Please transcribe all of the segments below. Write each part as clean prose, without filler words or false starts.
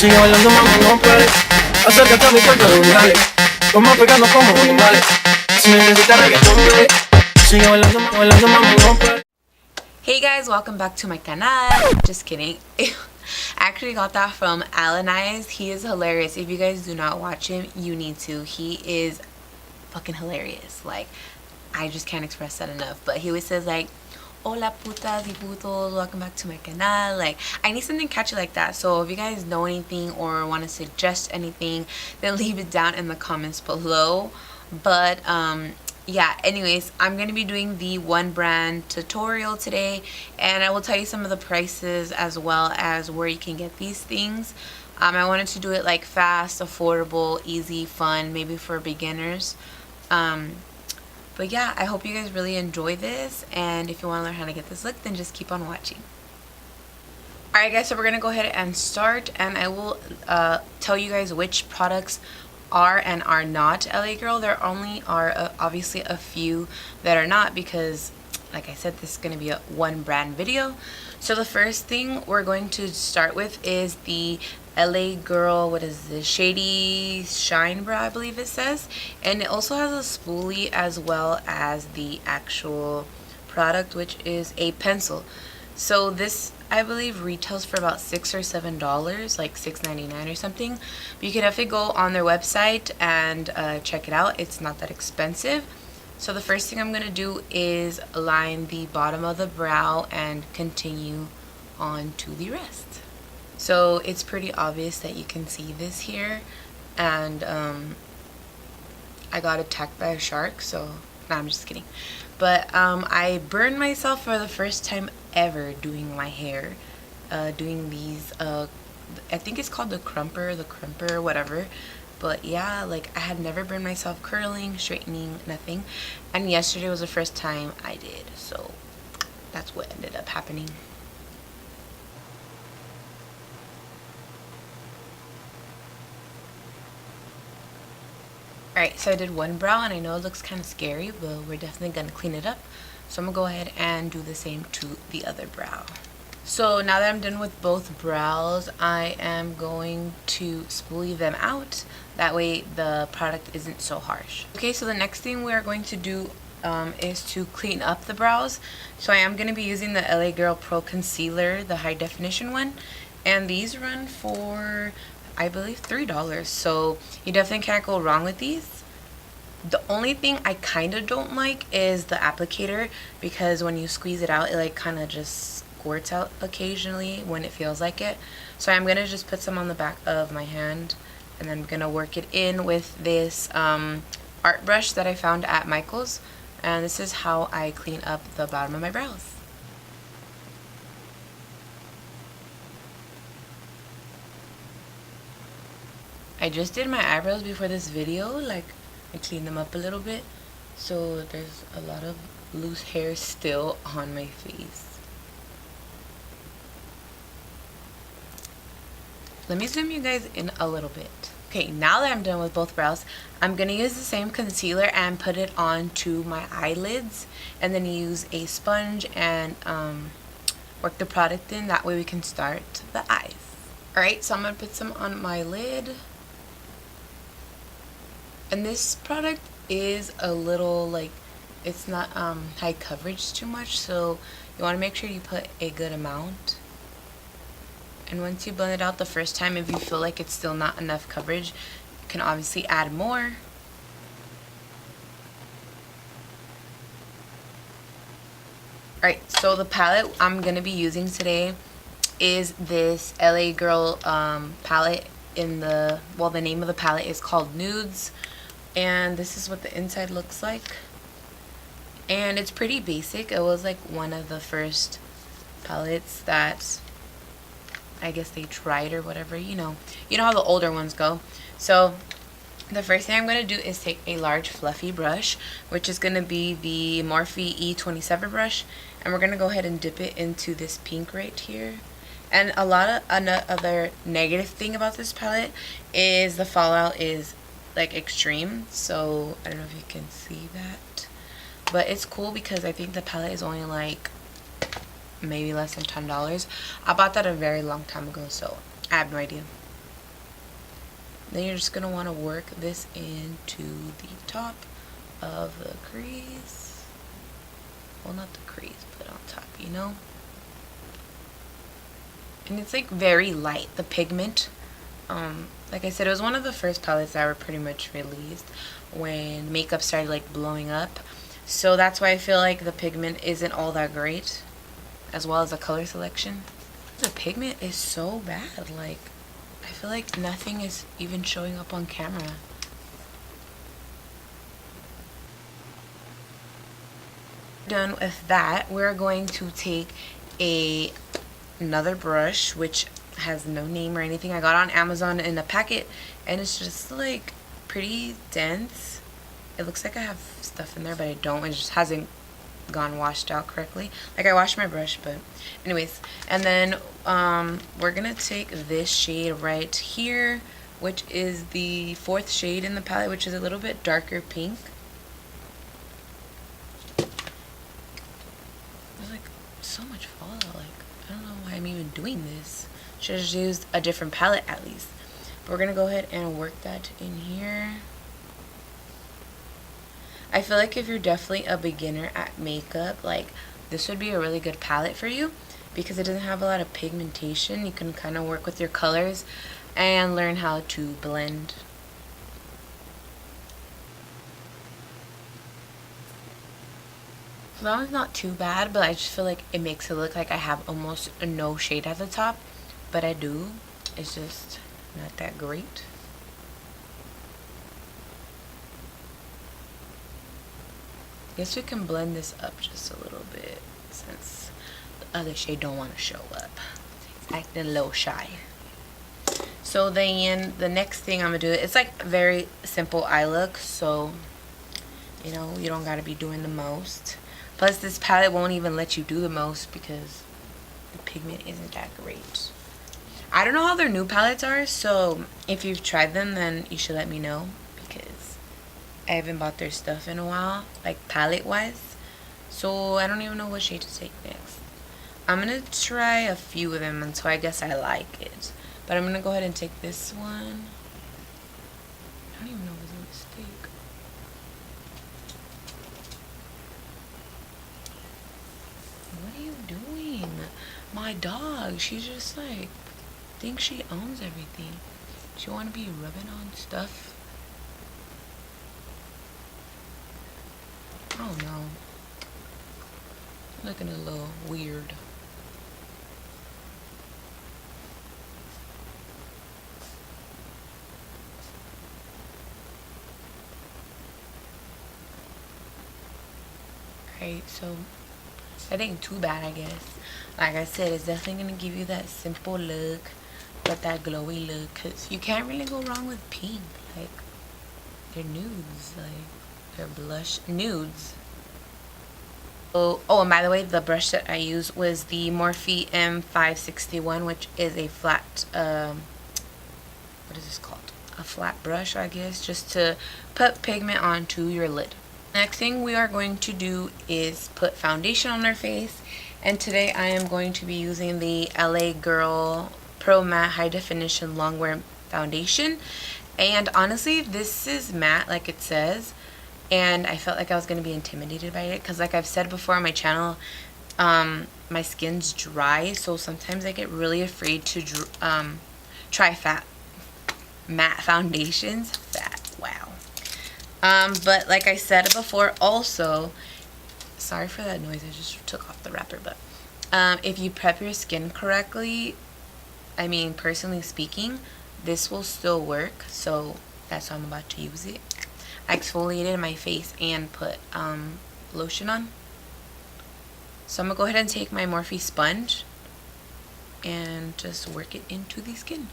Sigue bailando, mami, no pares. Acércate a mi cuerpo, dale. Vamos a pegarnos como animales. Si necesitas reggaetón, bebé. Sigue bailando, mami, no pares. Hey guys, welcome back to my canal. Just kidding. I actually got that from Alanize. He is hilarious. If you guys do not watch him, you need to. He is fucking hilarious. Like, I just can't express that enough. But he always says like, hola putas y putos, welcome back to my canal. Like, I need something catchy like that. So if you guys know anything or want to suggest anything, then leave it down in the comments below. But yeah, anyways, I'm going to be doing the one brand tutorial today, and I will tell you some of the prices as well as where you can get these things. I wanted to do it like fast, affordable, easy, fun, maybe for beginners. But yeah, I hope you guys really enjoy this, and if you want to learn how to get this look, then just keep on watching. Alright guys, so we're going to go ahead and start, and I will tell you guys which products are and are not LA Girl. There only are obviously a few that are not, because like I said, this is going to be a one brand video. So the first thing we're going to start with is the LA Girl, what is this, Shady Shine Brow, I believe it says, and it also has a spoolie as well as the actual product, which is a pencil. So this, I believe, retails for about $6 or $7, like $6.99 or something. But you can definitely go on their website and check it out. It's not that expensive. So the first thing I'm going to do is line the bottom of the brow and continue on to the rest. So it's pretty obvious that you can see this here. And I got attacked by a shark, so no, I'm just kidding. But I burned myself for the first time ever doing my hair, doing these I think it's called the crumper, whatever. But yeah, like, I had never burned myself curling, straightening, nothing, and yesterday was the first time I did, so that's what ended up happening. Alright, so I did one brow, and I know it looks kind of scary, but we're definitely going to clean it up. So I'm going to go ahead and do the same to the other brow. So now that I'm done with both brows, I am going to spoolie them out. That way the product isn't so harsh. Okay, so the next thing we are going to do is to clean up the brows. So I am going to be using the LA Girl Pro Concealer, the high definition one. And these run for, I believe, $3. So you definitely can't go wrong with these. The only thing I kind of don't like is the applicator, because when you squeeze it out, it like kind of just squirts out occasionally when it feels like it. So I'm going to just put some on the back of my hand, and then I'm going to work it in with this art brush that I found at Michael's. And this is how I clean up the bottom of my brows. I just did my eyebrows before this video, like I cleaned them up a little bit, so there's a lot of loose hair still on my face. Let me zoom you guys in a little bit. Okay, now that I'm done with both brows, I'm going to use the same concealer and put it onto my eyelids, and then use a sponge and work the product in. That way we can start the eyes. Alright, so I'm going to put some on my lid. And this product is a little, like, it's not high coverage too much, so you want to make sure you put a good amount. And once you blend it out the first time, if you feel like it's still not enough coverage, you can obviously add more. Alright, so the palette I'm going to be using today is this LA Girl palette. The name of the palette is called Nudes. And this is what the inside looks like, and it's pretty basic. It was like one of the first palettes that I guess they tried or whatever, you know how the older ones go. So the first thing I'm going to do is take a large fluffy brush, which is going to be the Morphe E27 brush, and we're going to go ahead and dip it into this pink right here. And a lot of another negative thing about this palette is the fallout is like extreme, so I don't know if you can see that, but it's cool because I think the palette is only like maybe less than $10. I bought that a very long time ago, so I have no idea. Then you're just going to want to work this into the top of the crease. Well, not the crease, but on top, you know? And it's like very light, the pigment. Like I said, it was one of the first palettes that were pretty much released when makeup started like blowing up. So that's why I feel like the pigment isn't all that great, as well as the color selection. The pigment is so bad, like I feel like nothing is even showing up on camera. Done with that, we're going to take another brush, which has no name or anything. I got on Amazon in a packet, and it's just like pretty dense. It looks like I have stuff in there, but I don't. It just hasn't gone washed out correctly. Like, I washed my brush, but anyways. And then we're gonna take this shade right here, which is the 4th shade in the palette, which is a little bit darker pink. There's like so much fallout. Like, I don't know why I'm even doing this. Should have just used a different palette at least. But we're gonna go ahead and work that in here. I feel like if you're definitely a beginner at makeup, like this would be a really good palette for you because it doesn't have a lot of pigmentation. You can kind of work with your colors and learn how to blend. So that one's not too bad, but I just feel like it makes it look like I have almost no shade at the top, but I do. It's just not that great. Guess we can blend this up just a little bit since the other shade don't want to show up. It's acting a little shy. So then the next thing I'm gonna do, it's like very simple eye look, so you know, you don't gotta be doing the most. Plus this palette won't even let you do the most because the pigment isn't that great. I don't know how their new palettes are, so if you've tried them, then you should let me know because I haven't bought their stuff in a while, like palette wise, so I don't even know what shade to take next. I'm gonna try a few of them until I guess I like it, but I'm gonna go ahead and take this one. I don't even know if it's a mistake. What are you doing? My dog, she's just like thinks she owns everything. She wanna be rubbing on stuff. I don't know. Looking a little weird. Alright, so that ain't too bad, I guess. Like I said, it's definitely gonna give you that simple look, but that glowy look, because you can't really go wrong with pink. Like, they're nudes. Like, they're blush nudes. Oh, and by the way, the brush that I used was the Morphe M561, which is a flat, what is this called? A flat brush, I guess, just to put pigment onto your lid. Next thing we are going to do is put foundation on our face. And today I am going to be using the LA Girl Pro Matte High Definition Longwear Foundation. And honestly, this is matte like it says. And I felt like I was going to be intimidated by it because, like I've said before on my channel, my skin's dry, so sometimes I get really afraid to try matte foundations. Wow. But like I said before also, sorry for that noise, I just took off the wrapper, but if you prep your skin correctly, I mean, personally speaking, this will still work, so that's why I'm about to use it. I exfoliated my face and put lotion on. So I'm going to go ahead and take my Morphe sponge and just work it into the skin.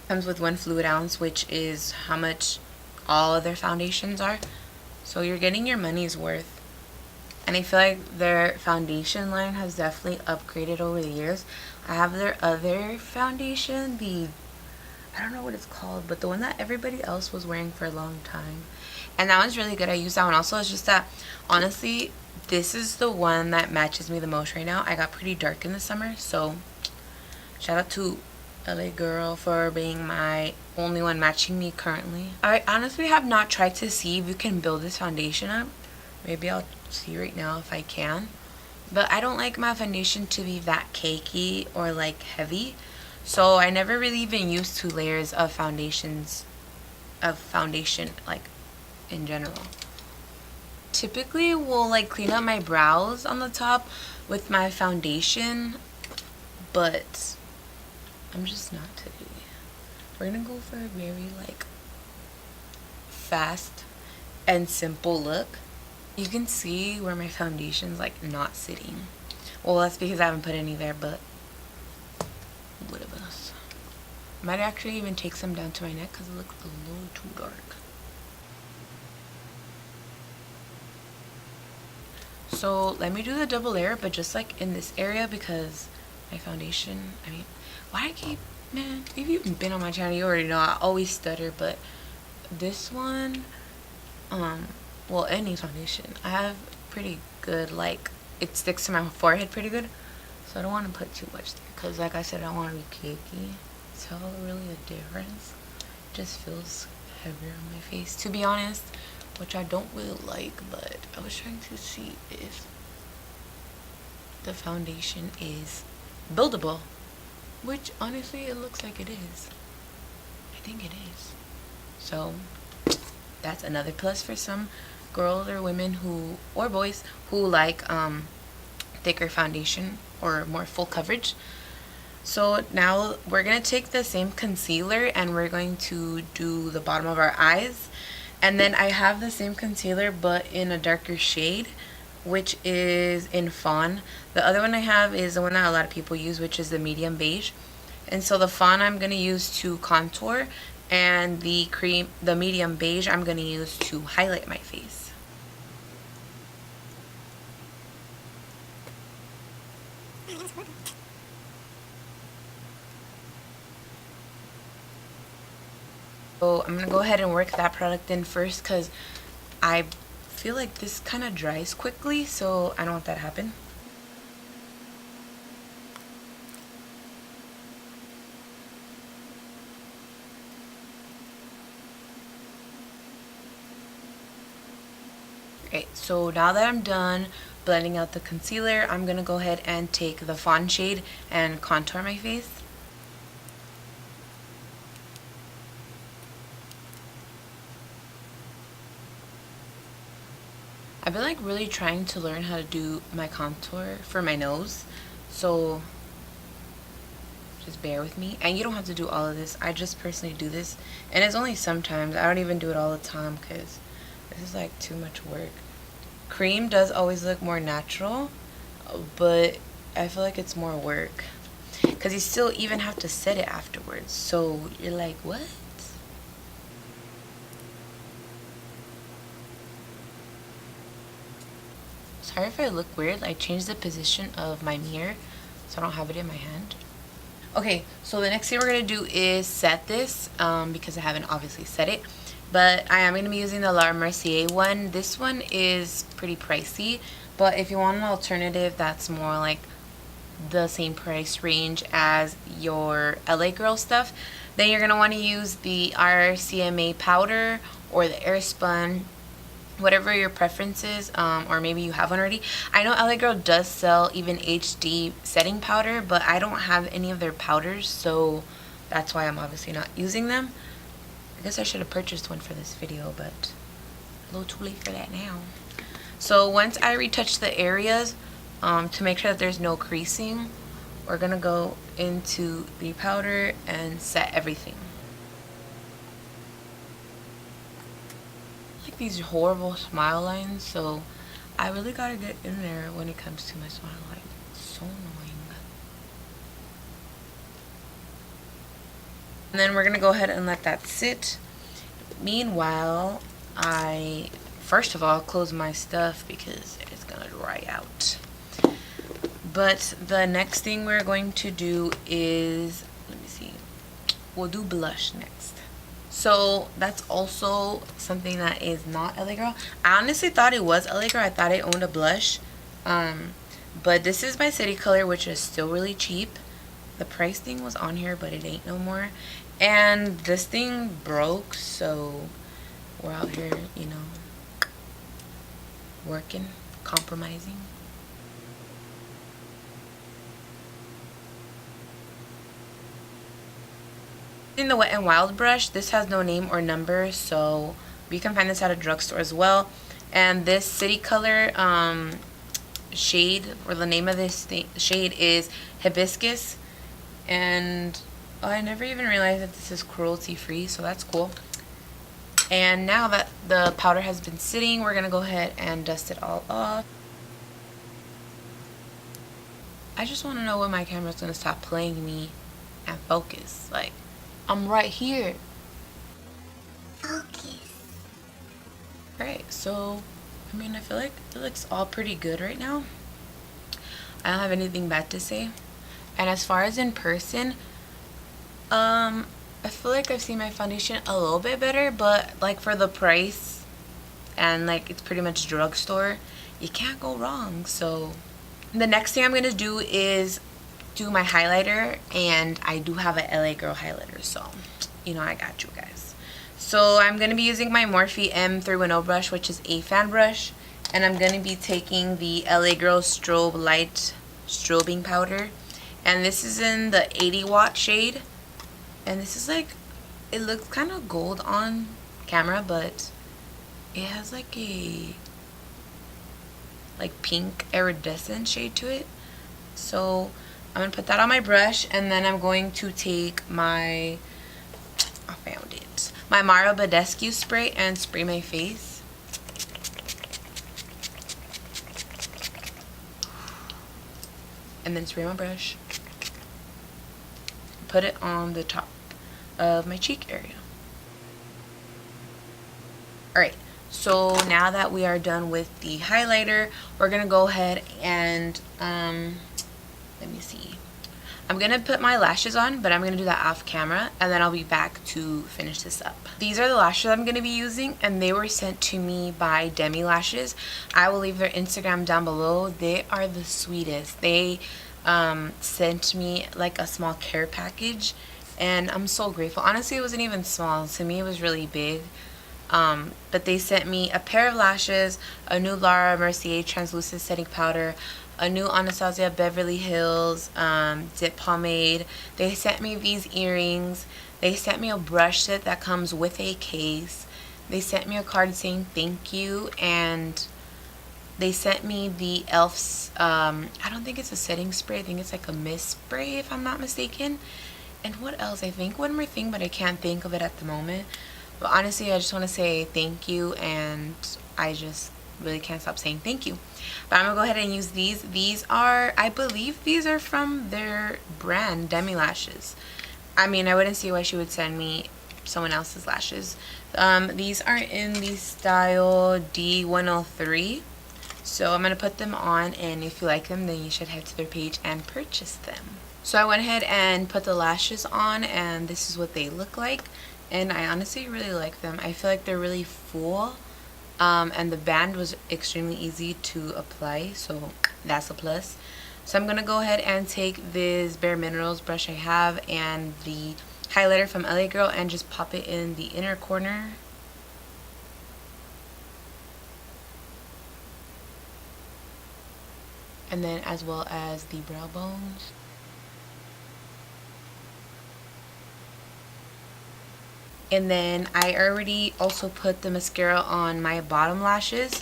Comes with 1 fluid ounce, which is how much all other foundations are. So you're getting your money's worth. And I feel like their foundation line has definitely upgraded over the years. I have their other foundation, I don't know what it's called, but the one that everybody else was wearing for a long time. And that one's really good. I use that one also. It's just that, honestly, this is the one that matches me the most right now. I got pretty dark in the summer, so shout out to LA Girl for being my only one matching me currently. I honestly have not tried to see if you can build this foundation up. Maybe I'll see right now if I can. But I don't like my foundation to be that cakey or like heavy. So I never really even used 2 layers of foundation like in general. Typically we'll like clean up my brows on the top with my foundation, but I'm just not today. We're gonna go for a very like fast and simple look. You can see where my foundation's like not sitting. Well, that's because I haven't put any there, but whatever. Might actually even take some down to my neck because it looks a little too dark. So let me do the double layer, but just like in this area, because my foundation, I mean, why I keep, man, if you've been on my channel, you already know I always stutter, but this one, well, any foundation, I have pretty good, like, it sticks to my forehead pretty good, so I don't want to put too much there, because like I said, I don't want to be cakey. Tell really a difference. It just feels heavier on my face, to be honest, which I don't really like, but I was trying to see if the foundation is buildable, which honestly it looks like it is. I think it is. So that's another plus for some girls or women who, or boys who like thicker foundation or more full coverage. So now we're going to take the same concealer and we're going to do the bottom of our eyes. And then I have the same concealer but in a darker shade, which is in Fawn. The other one I have is the one that a lot of people use, which is the medium beige. And so the Fawn I'm going to use to contour, and the medium beige I'm going to use to highlight my face. So I'm going to go ahead and work that product in first because I feel like this kind of dries quickly, so I don't want that to happen. Okay, so now that I'm done blending out the concealer, I'm going to go ahead and take the Fawn shade and contour my face. I've been like really trying to learn how to do my contour for my nose, so just bear with me. And you don't have to do all of this. I just personally do this, and it's only sometimes. I don't even do it all the time because this is like too much work. Cream does always look more natural, but I feel like it's more work because you still even have to set it afterwards, so you're like, what? Sorry if I look weird. I changed the position of my mirror so I don't have it in my hand. Okay, so the next thing we're going to do is set this because I haven't obviously set it. But I am going to be using the Laura Mercier one. This one is pretty pricey, but if you want an alternative that's more like the same price range as your LA Girl stuff, then you're going to want to use the RCMA powder or the Airspun, whatever your preference is, or maybe you have one already. I know LA Girl does sell even HD setting powder, but I don't have any of their powders, so that's why I'm obviously not using them. I guess I should have purchased one for this video, but a little too late for that now. So once I retouch the areas to make sure that there's no creasing, we're gonna go into the powder and set everything. These horrible smile lines, so I really gotta get in there when it comes to my smile line. It's so annoying. And then we're gonna go ahead and let that sit. Meanwhile, I first of all close my stuff because it's gonna dry out. But the next thing we're going to do is, let me see, we'll do blush next. So that's also something that is not LA Girl. I honestly thought it was LA Girl. I thought I owned a blush. But this is my City Color, which is still really cheap. The price thing was on here, but it ain't no more. And this thing broke, so we're out here, you know, working, compromising. In the Wet n Wild brush, this has no name or number, so you can find this at a drugstore as well. And this City Color shade, or the name of this shade is Hibiscus. And I never even realized that this is cruelty free, so that's cool. And now that the powder has been sitting, we're gonna go ahead and dust it all off. I just want to know when my camera's gonna stop playing me and focus. Like, I'm right here. Focus. Alright, so I mean, I feel like it looks all pretty good right now. I don't have anything bad to say. And as far as in person, I feel like I've seen my foundation a little bit better, but like for the price and like it's pretty much drugstore, you can't go wrong. So the next thing I'm gonna do is do my highlighter, and I do have a LA Girl highlighter, so you know I got you guys. So I'm gonna be using my Morphe M310 brush, which is a fan brush, and I'm gonna be taking the LA Girl Strobe Light Strobing Powder, and this is in the 80-watt shade. And this is like, it looks kind of gold on camera, but it has like a pink iridescent shade to it. So I'm gonna put that on my brush, and then I'm going to take my, I found it, my Mario Badescu spray and spray my face. And then spray my brush. Put it on the top of my cheek area. Alright, so now that we are done with the highlighter, we're gonna go ahead and let me see, I'm gonna put my lashes on, but I'm gonna do that off camera, and then I'll be back to finish this up. These are the lashes I'm gonna be using, and they were sent to me by DEMI lashes. I will leave their Instagram down below. They are the sweetest. They sent me like a small care package, and I'm so grateful. Honestly, it wasn't even small. To me, it was really big. But they sent me a pair of lashes, a new Laura Mercier translucent setting powder, a new Anastasia Beverly Hills dip pomade. They sent me these earrings. They sent me a brush set that comes with a case. They sent me a card saying thank you, and they sent me the e.l.f.'s, I don't think it's a setting spray. I think it's like a mist spray, if I'm not mistaken. And what else? I think one more thing, but I can't think of it at the moment. But honestly, I just want to say thank you, and I just really can't stop saying thank you. But I'm going to go ahead and use these. These are, I believe these are from their brand, DEMI lashes. I mean, I wouldn't see why she would send me someone else's lashes. These are in the style D103. So I'm going to put them on, and if you like them, then you should head to their page and purchase them. So I went ahead and put the lashes on, and this is what they look like. And I honestly really like them. I feel like they're really full, and the band was extremely easy to apply, so that's a plus. So I'm going to go ahead and take this Bare Minerals brush I have and the highlighter from LA Girl and just pop it in the inner corner. And then as well as the brow bones. And then I already also put the mascara on my bottom lashes.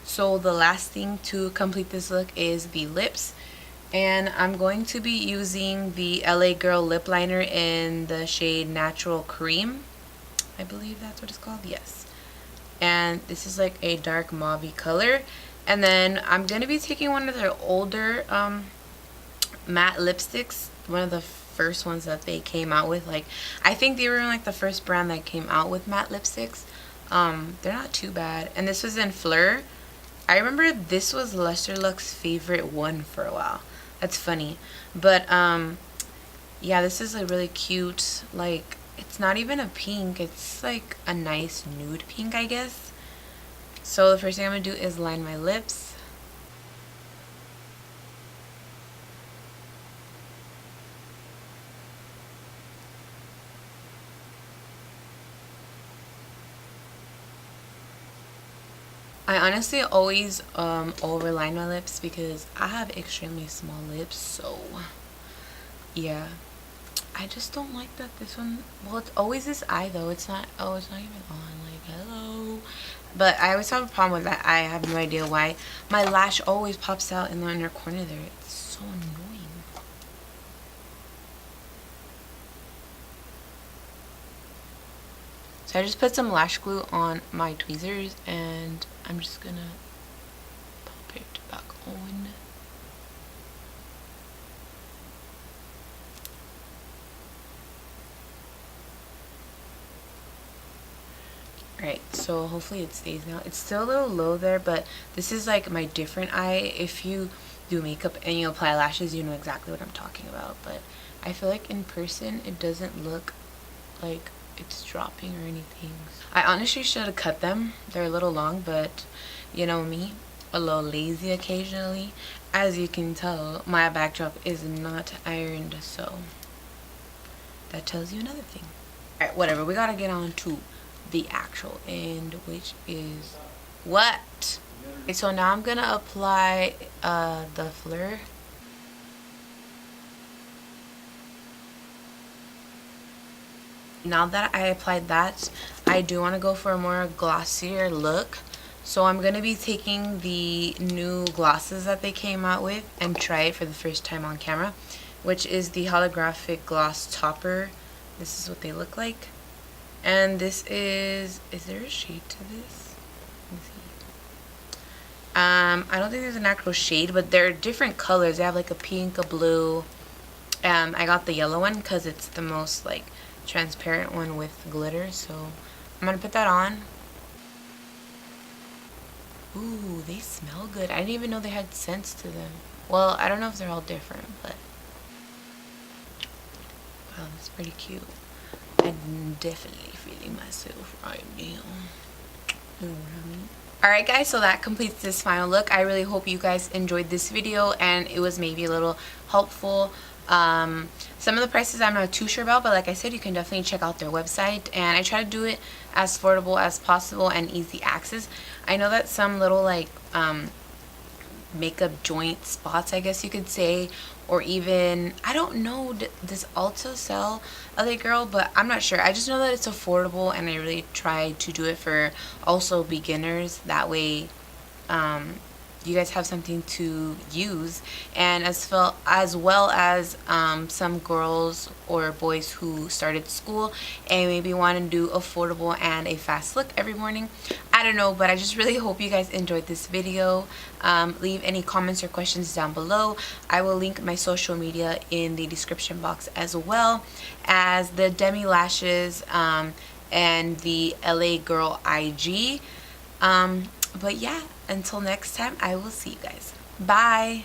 So the last thing to complete this look is the lips. And I'm going to be using the LA Girl lip liner in the shade Natural Cream. I believe that's what it's called. Yes. And this is like a dark mauve color. And then I'm going to be taking one of their older matte lipsticks. One of the first ones that they came out with. Like, I think they were like the first brand that came out with matte lipsticks. They're not too bad. And this was in Helllurrr. I remember this was Luster Lux's favorite one for a while. That's funny. But Yeah, this is a really cute, like, it's not even a pink, it's like a nice nude pink, I guess. So the first thing I'm gonna do is line my lips. I honestly always overline my lips because I have extremely small lips, so yeah. I just don't like that this one, well, it's always this eye though, it's not, oh, it's not even on, like, hello. But I always have a problem with that eye. I have no idea why. My lash always pops out in the inner corner there. It's so annoying. So I just put some lash glue on my tweezers and I'm just gonna pop it back on. Alright, so hopefully it stays now. It's still a little low there, but this is like my different eye. If you do makeup and you apply lashes, you know exactly what I'm talking about. But I feel like in person, it doesn't look like it's dropping or anything. I honestly should have cut them. They're a little long, but you know me, a little lazy occasionally. As you can tell, my backdrop is not ironed, so that tells you another thing. Alright, whatever. We gotta get on to the actual end, which is what? Okay, so now I'm gonna apply the Helllurrr. Now that I applied that, I do want to go for a more glossier look. So I'm going to be taking the new glosses that they came out with and try it for the first time on camera, which is the holographic gloss topper. This is what they look like. And this is there a shade to this? Let me see. I don't think there's an actual shade, but they're different colors. They have like a pink, a blue. I got the yellow one because it's the most like transparent one with glitter, so I'm gonna put that on. Ooh, they smell good. I didn't even know they had scents to them. Well, I don't know if they're all different, but wow, that's pretty cute. I'm definitely feeling myself right now. You know what I mean? Alright guys, so that completes this final look. I really hope you guys enjoyed this video and it was maybe a little helpful. Some of the prices I'm not too sure about, but like I said, you can definitely check out their website, and I try to do it as affordable as possible and easy access. I know that some little like makeup joint spots, I guess you could say, or even, I don't know, does Ulta sell LA Girl, but I'm not sure. I just know that it's affordable, and I really try to do it for also beginners. That way you guys have something to use, and as well as some girls or boys who started school and maybe want to do affordable and a fast look every morning. I don't know, but I just really hope you guys enjoyed this video. Leave any comments or questions down below. I will link my social media in the description box, as well as the DEMI lashes and the LA Girl IG. But yeah, until next time, I will see you guys. Bye.